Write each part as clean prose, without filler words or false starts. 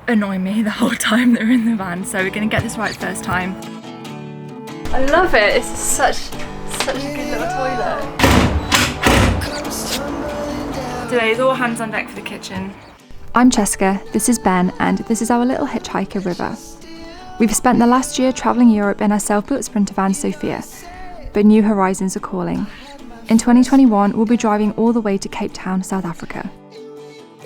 annoy me the whole time that we're in the van, so we're gonna get this right first time. I love it, it's such a good little toilet. Today is all hands on deck for the kitchen. I'm Cheska, this is Ben, and this is our little hitchhiker river. We've spent the last year travelling Europe in our self-built sprinter van Sophia, but new horizons are calling. In 2021, we'll be driving all the way to Cape Town, South Africa.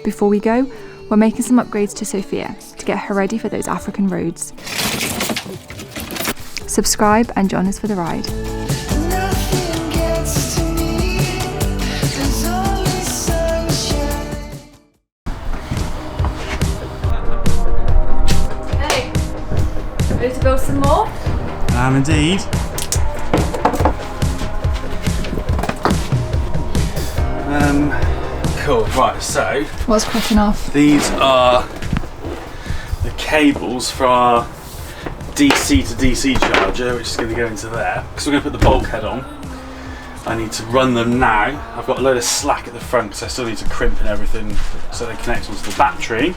Before we go, we're making some upgrades to Sophia to get her ready for those African roads. Subscribe and join us for the ride. Hey, ready to build some more? Indeed. Cool, right, so What's cracking off? these are the cables for our DC to DC charger, which is going to go into there, because we're going to put the bulkhead on. I need to run them now. I've got a load of slack at the front because I still need to crimp and everything so they connect onto the battery.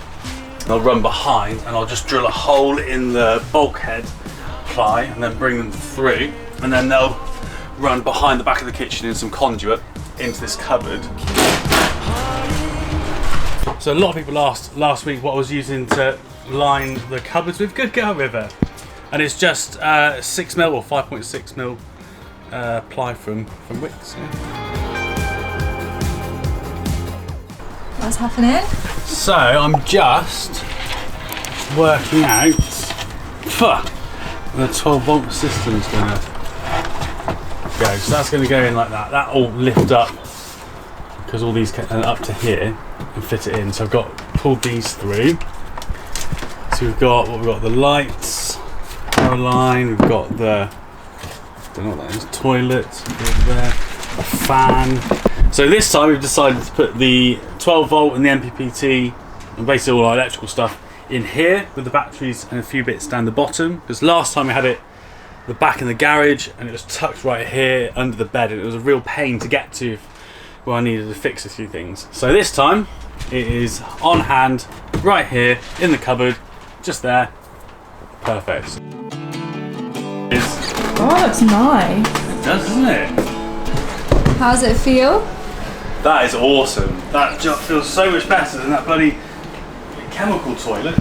They'll run behind and I'll just drill a hole in the bulkhead ply and then bring them through, and then they'll run behind the back of the kitchen in some conduit into this cupboard. So a lot of people asked last week what I was using to line the cupboards with. Good girl, River. And it's just 6mm or 5.6mm ply from Wicks. Yeah. What's happening? So I'm just working out the 12-volt system's going to go. So that's going to go in like that. That'll lift up because all these get up to here and fit it in. So I've got pulled these through. So we've got the lights, power line. We've got the don't know what that is. Toilet over there, a fan. So this time we've decided to put the 12-volt and the MPPT and basically all our electrical stuff in here with the batteries and a few bits down the bottom. Because last time we had it the back in the garage and it was tucked right here under the bed, and it was a real pain to get to where I needed to fix a few things. So this time it is on hand, right here in the cupboard, just there. Perfect. Oh, that's nice. It does, doesn't it? How does it feel? That is awesome. That just feels so much better than that bloody chemical toilet.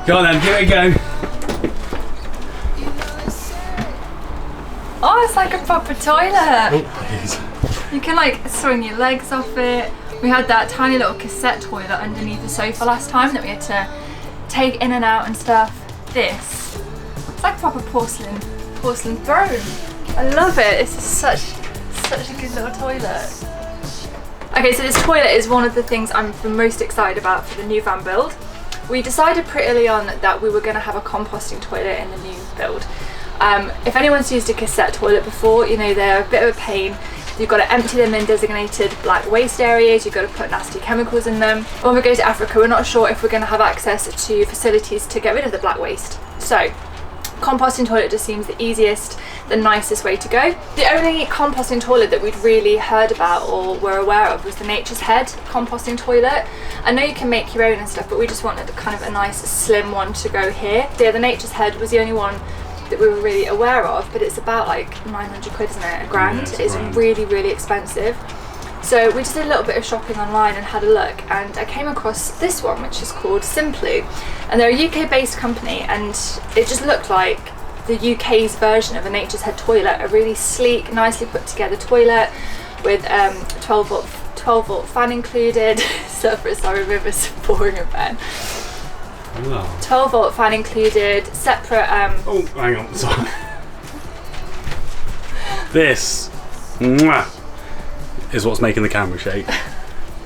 Go on then, give it a go. Oh, it's like a proper toilet. Oh, please. You can like swing your legs off it. We had that tiny little cassette toilet underneath the sofa last time that we had to take in and out and stuff. This, it's like a proper porcelain throne. I love it. It's such a good little toilet. Okay, so this toilet is one of the things I'm the most excited about for the new van build. We decided pretty early on that we were going to have a composting toilet in the new build. If anyone's used a cassette toilet before, you know they're a bit of a pain. You've got to empty them in designated black waste areas, you've got to put nasty chemicals in them. When we go to Africa, we're not sure if we're going to have access to facilities to get rid of the black waste. So, composting toilet just seems the easiest, the nicest way to go. The only composting toilet that we'd really heard about or were aware of was the Nature's Head composting toilet. I know you can make your own and stuff, but we just wanted kind of a nice slim one to go here. So yeah, the Nature's Head was the only one that we were really aware of, but it's about like 900 quid, isn't it? A grand. Yeah, it's really, really expensive. So we just did a little bit of shopping online and had a look, and I came across this one, which is called Simply, and they're a UK based company, and it just looked like the UK's version of a Nature's Head toilet, a really sleek, nicely put together toilet with 12 volt fan included. Sorry, River's pouring a pen. 12 volt fan included, separate Oh, hang on, sorry. This is what's making the camera shake.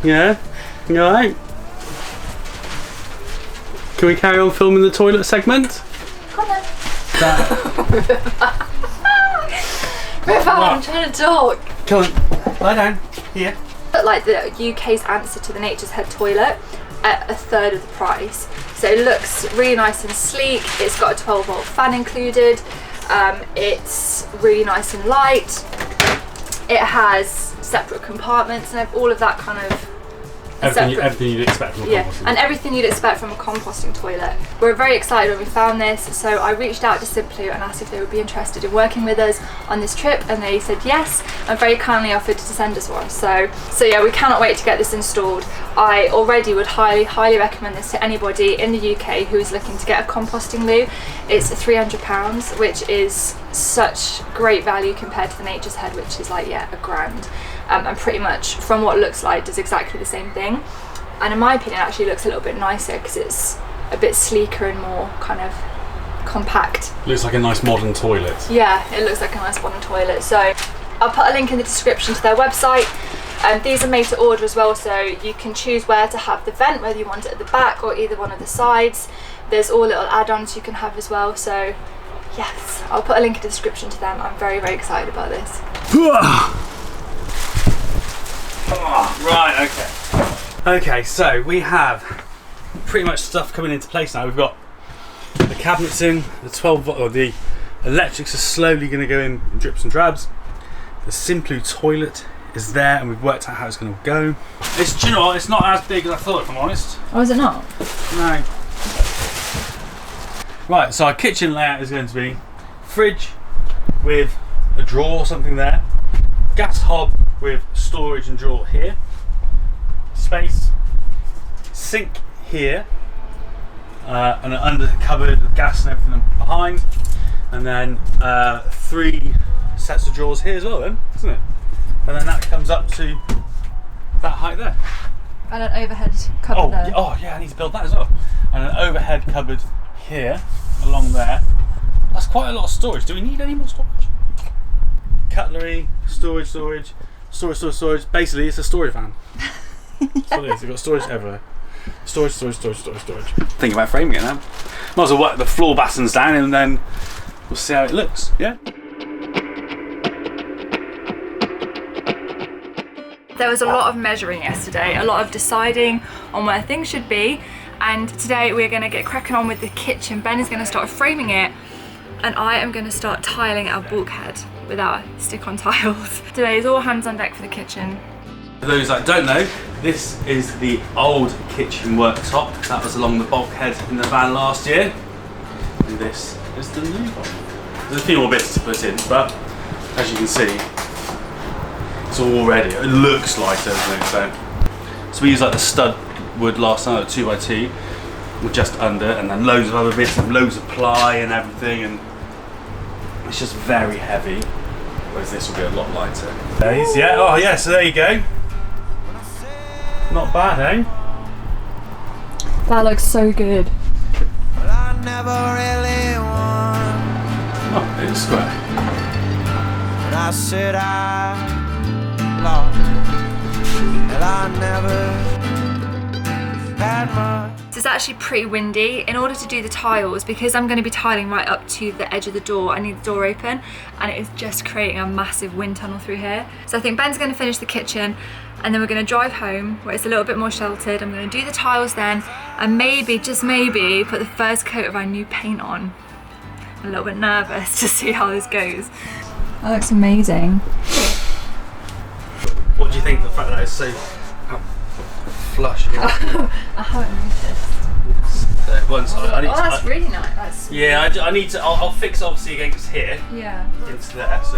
Yeah? You alright? Can we carry on filming the toilet segment? Come on. River, I'm trying to talk. Come on, lie down. Here. Like the UK's answer to the Nature's Head toilet at a third of the price. So it looks really nice and sleek. It's got a 12 volt fan included. It's really nice and light. It has separate compartments and all of that kind of Everything you'd expect from a composting. And everything you'd expect from a composting toilet. We were very excited when we found this, so I reached out to Simply and asked if they would be interested in working with us on this trip, and they said yes, and very kindly offered to send us one. So yeah, we cannot wait to get this installed. I already would highly recommend this to anybody in the UK who is looking to get a composting loo. It's £300, which is such great value compared to the Nature's Head, which is like £1,000. And pretty much from what it looks like does exactly the same thing, and in my opinion actually looks a little bit nicer because it's a bit sleeker and more kind of compact. Looks like a nice modern toilet. Yeah, it looks like a nice modern toilet. So I'll put a link in the description to their website. These are made to order as well, so you can choose where to have the vent, whether you want it at the back or either one of the sides. There's all little add-ons you can have as well, so yes, I'll put a link in the description to them. I'm very excited about this. Oh, right, okay. Okay, so we have pretty much stuff coming into place now. We've got the cabinets in, the 12 volt, or the electrics are slowly going to go in drips and drabs. The Simply toilet is there, and we've worked out how it's going to go. Do you know what? It's not as big as I thought, if I'm honest. Oh, is it not? No. Right, so our kitchen layout is going to be fridge with a drawer or something there, gas hob with storage and drawer here, space, sink here, and an under cupboard with gas and everything behind, and then 3 sets of drawers here as well, then, isn't it? And then that comes up to that height there. And an overhead cupboard there. Oh yeah, I need to build that as well. And an overhead cupboard here, along there. That's quite a lot of storage. Do we need any more storage? Cutlery, storage. Basically, it's a storage van. That's what it is. You've got storage everywhere. Storage. Think about framing it now. Might as well work the floor battens down and then we'll see how it looks. Yeah? There was a lot of measuring yesterday, a lot of deciding on where things should be, and today we're going to get cracking on with the kitchen. Ben is going to start framing it, and I am going to start tiling our bulkhead with our stick-on tiles. Today is all hands on deck for the kitchen. For those that don't know, this is the old kitchen worktop that was along the bulkhead in the van last year, and this is the new one. There's a few more bits to put in, but as you can see, it's all ready. It looks lighter, doesn't it? So we used like the stud wood last night, 2x2, with just under, and then loads of other bits and loads of ply and everything, and it's just very heavy. Whereas this will be a lot lighter. Yeah. Oh yeah. So there you go. Not bad, eh? That looks so good. Oh, it's square. I said I lost, and I never had much. It's actually pretty windy. In order to do the tiles, because I'm going to be tiling right up to the edge of the door, I need the door open, and it is just creating a massive wind tunnel through here. So I think Ben's going to finish the kitchen, and then we're going to drive home where it's a little bit more sheltered. I'm going to do the tiles then, and maybe, just maybe, put the first coat of our new paint on. I'm a little bit nervous to see how this goes. That looks amazing. What do you think of the fact that it's so flush? I haven't noticed. That's really nice. I need to. I'll fix obviously against here. Yeah. Into there, so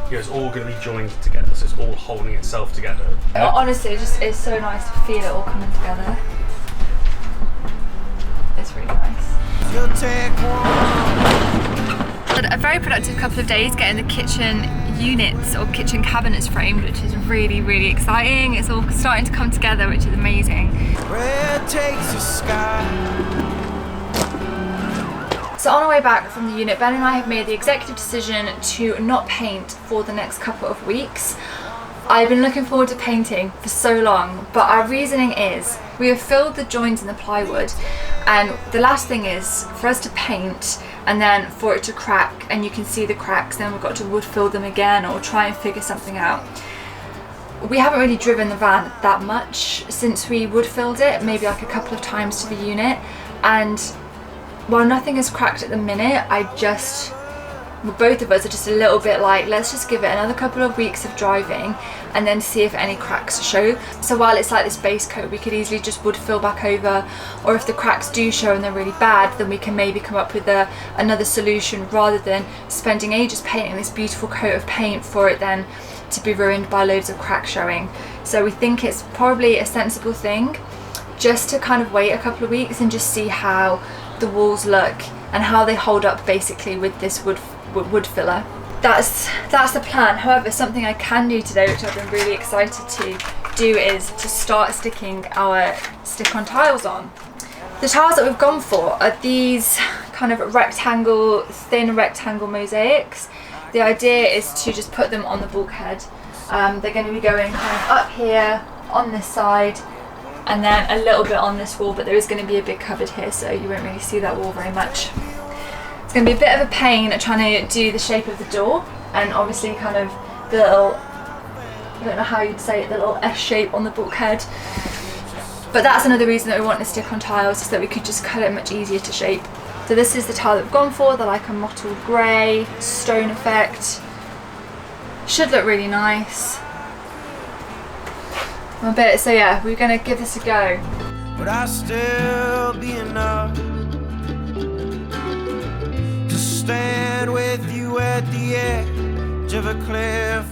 it's all going to be joined together. So it's all holding itself together. Yeah? Honestly, it's so nice to feel it all coming together. It's really nice. You'll take one. A very productive couple of days getting the kitchen units or kitchen cabinets framed, which is really exciting. It's all starting to come together, which is amazing. Where it takes the sky. So on our way back from the unit, Ben and I have made the executive decision to not paint for the next couple of weeks. I've been looking forward to painting for so long, but our reasoning is we have filled the joins in the plywood, and the last thing is for us to paint and then for it to crack, and you can see the cracks, then we've got to wood fill them again or try and figure something out. We haven't really driven the van that much since we wood filled it, maybe like a couple of times to the unit, and while nothing has cracked at the minute, both of us are just a little bit like, let's just give it another couple of weeks of driving and then see if any cracks show. So while it's like this base coat, we could easily just wood fill back over, or if the cracks do show and they're really bad, then we can maybe come up with another solution, rather than spending ages painting this beautiful coat of paint for it then to be ruined by loads of cracks showing. So we think it's probably a sensible thing just to kind of wait a couple of weeks and just see how the walls look and how they hold up basically with this wood filler. That's the plan. However, something I can do today, which I've been really excited to do, is to start sticking our stick-on tiles on. The tiles that we've gone for are these kind of thin rectangle mosaics. The idea is to just put them on the bulkhead. They're going to be going kind of up here on this side and then a little bit on this wall, but there is going to be a big cupboard here, so you won't really see that wall very much. It's going to be a bit of a pain at trying to do the shape of the door, and obviously kind of the little, I don't know how you'd say it, the little S shape on the bulkhead. But that's another reason that we want to stick on tiles, so that we could just cut it much easier to shape. So this is the tile that we've gone for. They're like a mottled grey, stone effect. Should look really nice. So yeah, we're going to give this a go. Would I still be enough to stand with you at the edge of a cliff?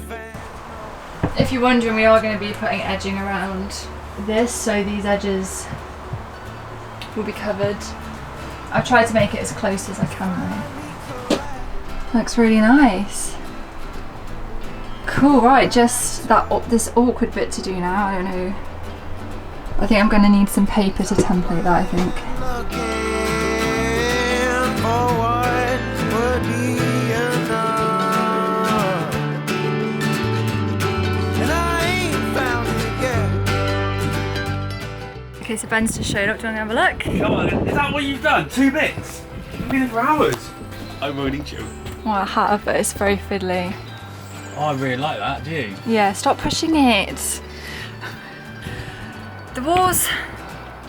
If you're wondering, we are going to be putting edging around this, so these edges will be covered. I've tried to make it as close as I can though. Looks really nice. Cool, right, just this awkward bit to do now. I don't know. I think I'm going to need some paper to template that, I think. Okay, so Ben's just showed up. Do you want to have a look? Come on, is that what you've done? 2 bits? You've been here for hours. I won't eat you. Well, a hat of it is very fiddly. Oh, I really like that, do you? Yeah, stop pushing it. The walls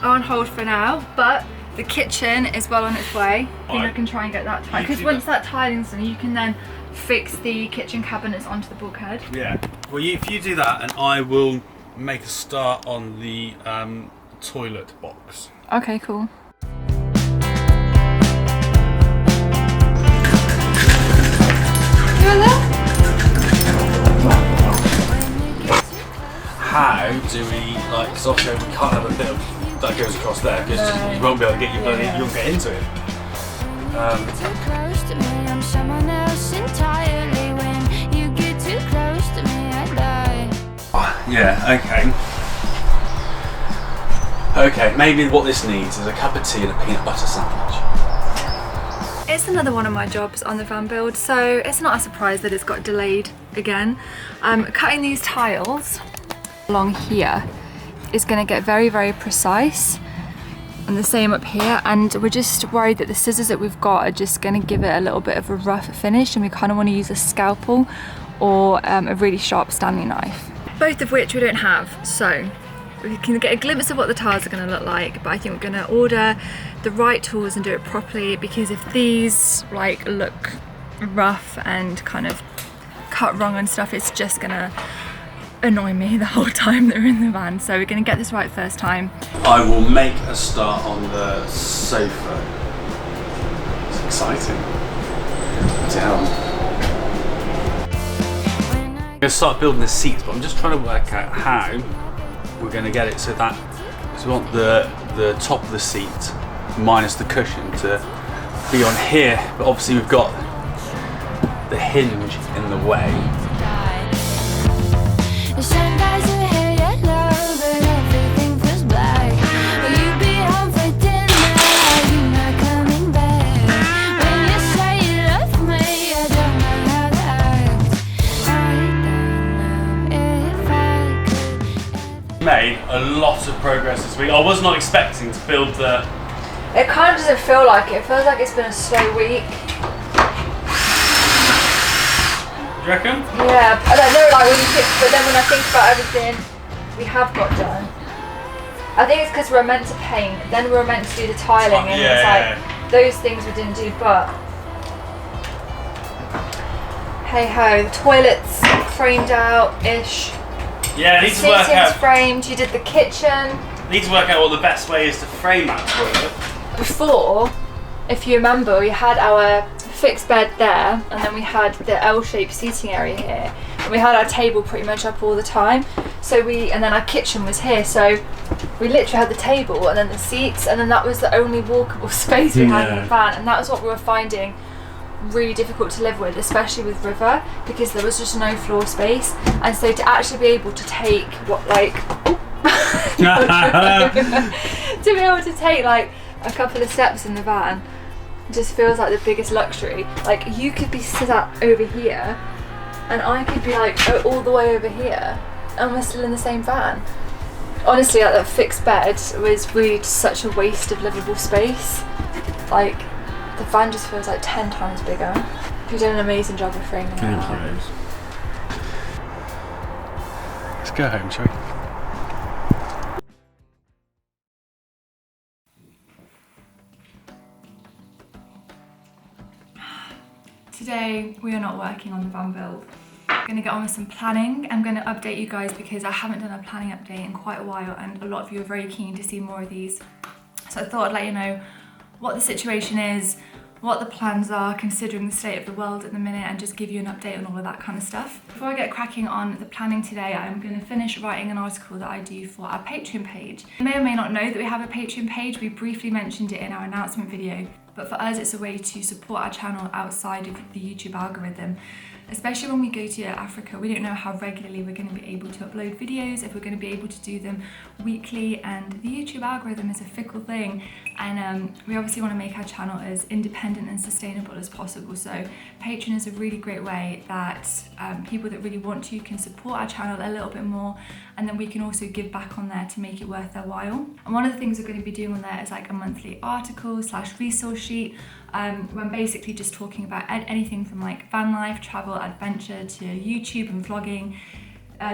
are on hold for now, but the kitchen is well on its way. I think I can try and get that tied, because once that tiling's done, you can then fix the kitchen cabinets onto the bulkhead. Yeah. Well, if you do that, and I will make a start on the toilet box. Okay, cool. You in there? How do we, like, because obviously we can't have a bit of that goes across there, because you won't be able to get your bloody, you won't get into it. Too close to me, I'm someone else entirely. When you get too close to me, I die. Yeah, okay. Okay, maybe what this needs is a cup of tea and a peanut butter sandwich. It's another one of my jobs on the van build, so it's not a surprise that it's got delayed again. Cutting these tiles along here is going to get very, very precise, and the same up here, and we're just worried that the scissors that we've got are just going to give it a little bit of a rough finish, and we kind of want to use a scalpel or a really sharp Stanley knife, both of which we don't have. So we can get a glimpse of what the tiles are going to look like, but I think we're going to order the right tools and do it properly, because if these like look rough and kind of cut wrong and stuff, it's just going to annoy me the whole time they're in the van. So we're going to get this right first time. I will make a start on the sofa. It's exciting. Damn. I'm going to start building the seats, but I'm just trying to work out how we're going to get it so that we want the top of the seat minus the cushion to be on here, but obviously we've got the hinge in the way. The sun rises ahead, yellow, but everything feels black. Will you be home for dinner? Are you not coming back? When you say you love me, I don't know how to act. I don't know if I could. Made a lot of progress this week. I was not expecting to build the... It kind of doesn't feel like it. It feels like it's been a slow week. Do you reckon? Yeah, I don't know, like but then when I think about everything we have got done, I think it's because we're meant to paint, then we're meant to do the tiling, and it's like those things we didn't do, but Hey ho, the toilet's framed out-ish. Yeah, I need to work Seating's out. framed, you did the kitchen. Need to work out what the best way is to frame that toilet. Before, if you remember, we had our fixed bed there, and then we had the L-shaped seating area here, and we had our table pretty much up all the time. And then our kitchen was here, so we literally had the table and then the seats, and then that was the only walkable space we had in the van, and that was what we were finding really difficult to live with, especially with River, because there was just no floor space. And so to actually be able to take to be able to take like a couple of steps in the van just feels like the biggest luxury. Like, you could be sat over here and I could be like all the way over here and we're still in the same van. Honestly, like, that fixed bed was really just such a waste of livable space. Like, the van just feels like 10 times bigger. You've done an amazing job of framing it out. Thank you. Let's go home, shall we? Today we are not working on the van build. I'm going to get on with some planning. I'm going to update you guys because I haven't done a planning update in quite a while, and a lot of you are very keen to see more of these. So I thought I'd let you know what the situation is, what the plans are considering the state of the world at the minute, and just give you an update on all of that kind of stuff. Before I get cracking on the planning today, I'm going to finish writing an article that I do for our Patreon page. You may or may not know that we have a Patreon page. We briefly mentioned it in our announcement video, but for us it's a way to support our channel outside of the YouTube algorithm. Especially when we go to Africa, we don't know how regularly we're going to be able to upload videos, if we're going to be able to do them weekly, and the YouTube algorithm is a fickle thing, and we obviously want to make our channel as independent and sustainable as possible. So Patreon is a really great way that people that really want to can support our channel a little bit more, and then we can also give back on there to make it worth their while. And one of the things we're going to be doing on there is like a monthly article / resource sheet, when basically just talking about anything from like van life, travel, adventure to YouTube and vlogging.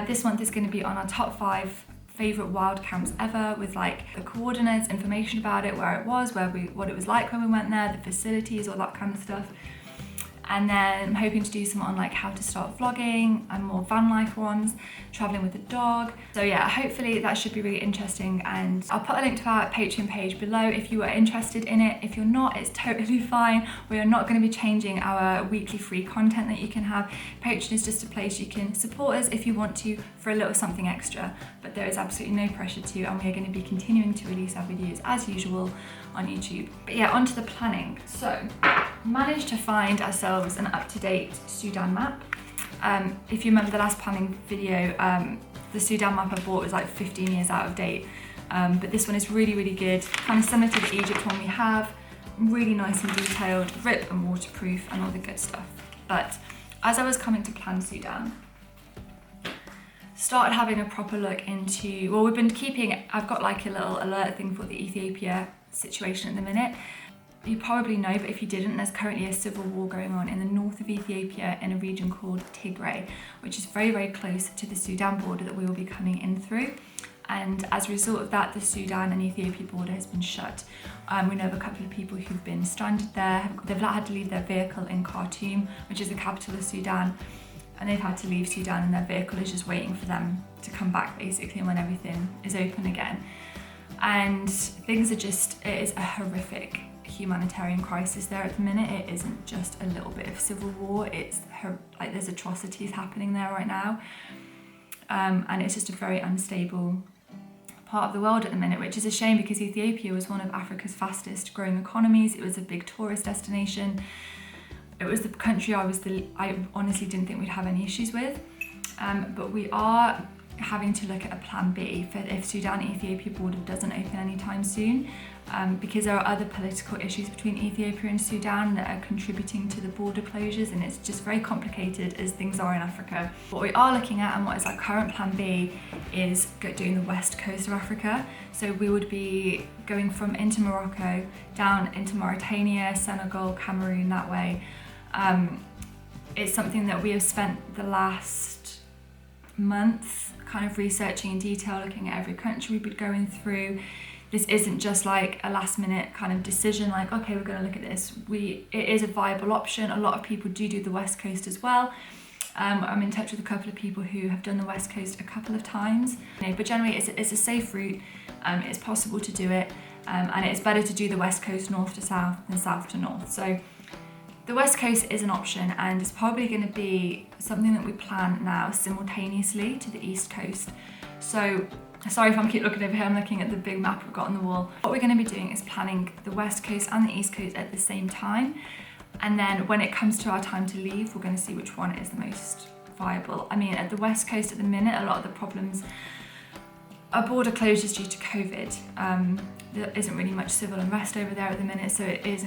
This month is going to be on our top 5 favourite wild camps ever, with like the coordinates, information about it, where it was, what it was like when we went there, the facilities, all that kind of stuff. And then I'm hoping to do some on like how to start vlogging and more van life ones, traveling with the dog. So yeah, hopefully that should be really interesting, and I'll put a link to our Patreon page below if you are interested in it. If you're not, it's totally fine. We are not going to be changing our weekly free content that you can have. Patreon is just a place you can support us if you want to for a little something extra, but there is absolutely no pressure to, and we are going to be continuing to release our videos as usual on YouTube. But yeah, onto the planning. So managed to find ourselves an up-to-date Sudan map. If you remember the last planning video, the Sudan map I bought was like 15 years out of date, but this one is really, really good, kind of similar to the Egypt one we have, really nice and detailed, rip and waterproof and all the good stuff. But as I was coming to plan Sudan, started having a proper look into, well, we've been keeping, I've got like a little alert thing for the Ethiopia situation at the minute. You probably know, but if you didn't, there's currently a civil war going on in the north of Ethiopia in a region called Tigray, which is very, very close to the Sudan border that we will be coming in through. And as a result of that, the Sudan and Ethiopia border has been shut. We know of a couple of people who've been stranded there. They've had to leave their vehicle in Khartoum, which is the capital of Sudan, and they've had to leave Sudan, and their vehicle is just waiting for them to come back basically when everything is open again. And things are just, it is a horrific humanitarian crisis there at the minute. It isn't just a little bit of civil war, it's like there's atrocities happening there right now, and it's just a very unstable part of the world at the minute, which is a shame because Ethiopia was one of Africa's fastest growing economies. It was a big tourist destination. It was the country I honestly didn't think we'd have any issues with, but we are having to look at a plan B for if Sudan-Ethiopia border doesn't open anytime soon, because there are other political issues between Ethiopia and Sudan that are contributing to the border closures, and it's just very complicated as things are in Africa. What we are looking at, and what is our current plan B, is doing the west coast of Africa. So we would be going from into Morocco, down into Mauritania, Senegal, Cameroon, that way. It's something that we have spent the last month kind of researching in detail, looking at every country we've been going through, this isn't just like a last minute kind of decision, like, okay, we're going to look at this. It is a viable option. A lot of people do the West Coast as well. I'm in touch with a couple of people who have done the West Coast a couple of times. But generally it's a safe route. It's possible to do it. And it's better to do the West Coast north to south than south to north. So the West Coast is an option, and it's probably going to be something that we plan now simultaneously to the East Coast. So, sorry if I keep looking over here, I'm looking at the big map we've got on the wall. What we're going to be doing is planning the West Coast and the East Coast at the same time. And then when it comes to our time to leave, we're going to see which one is the most viable. I mean, at the West Coast at the minute, a lot of the problems are border closures due to COVID. There isn't really much civil unrest over there at the minute, so it's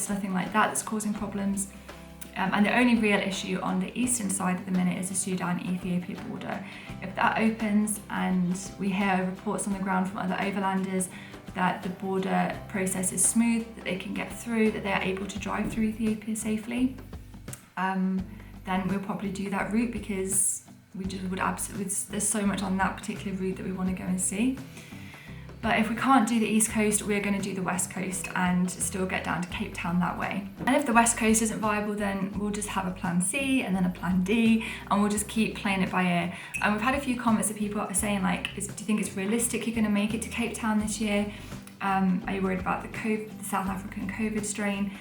nothing like that that's causing problems. And the only real issue on the eastern side at the minute is the Sudan-Ethiopia border. If that opens and we hear reports on the ground from other overlanders that the border process is smooth, that they can get through, that they're able to drive through Ethiopia safely, then we'll probably do that route, because we just would absolutely, there's so much on that particular route that we want to go and see. But if we can't do the East Coast, we're going to do the West Coast and still get down to Cape Town that way. And if the West Coast isn't viable, then we'll just have a plan C and then a plan D, and we'll just keep playing it by ear. And we've had a few comments of people saying, like, do you think it's realistic you're going to make it to Cape Town this year? Are you worried about the South African COVID strain?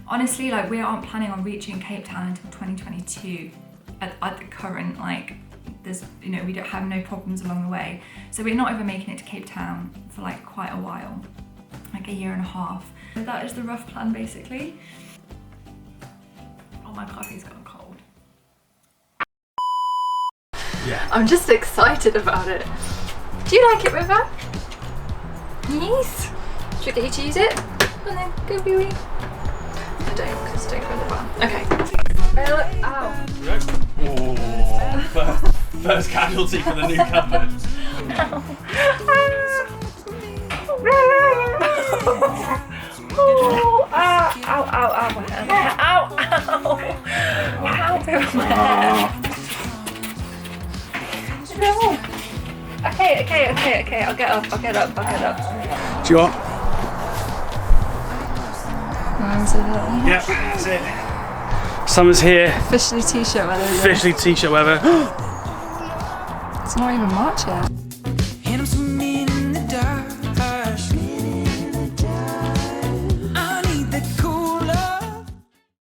Honestly, like, we aren't planning on reaching Cape Town until 2022 at the current, like, there's, you know, we don't have no problems along the way. So we're not even making it to Cape Town for like quite a while, like a year and a half. So that is the rough plan basically. Oh my God, he's gotten cold. Yeah. I'm just excited about it. Do you like it, River? Yes. Should we get you to use it? And then go wee wee. I don't, because don't go in the bar. Okay. Ow. Oh, first casualty for the new cupboard. Oh, ow, my hand. Ow. No. Okay, I'll get up. Do you want? Yeah, that's it. Summer's here. Officially t-shirt weather. Officially t-shirt weather. It's not even March yet.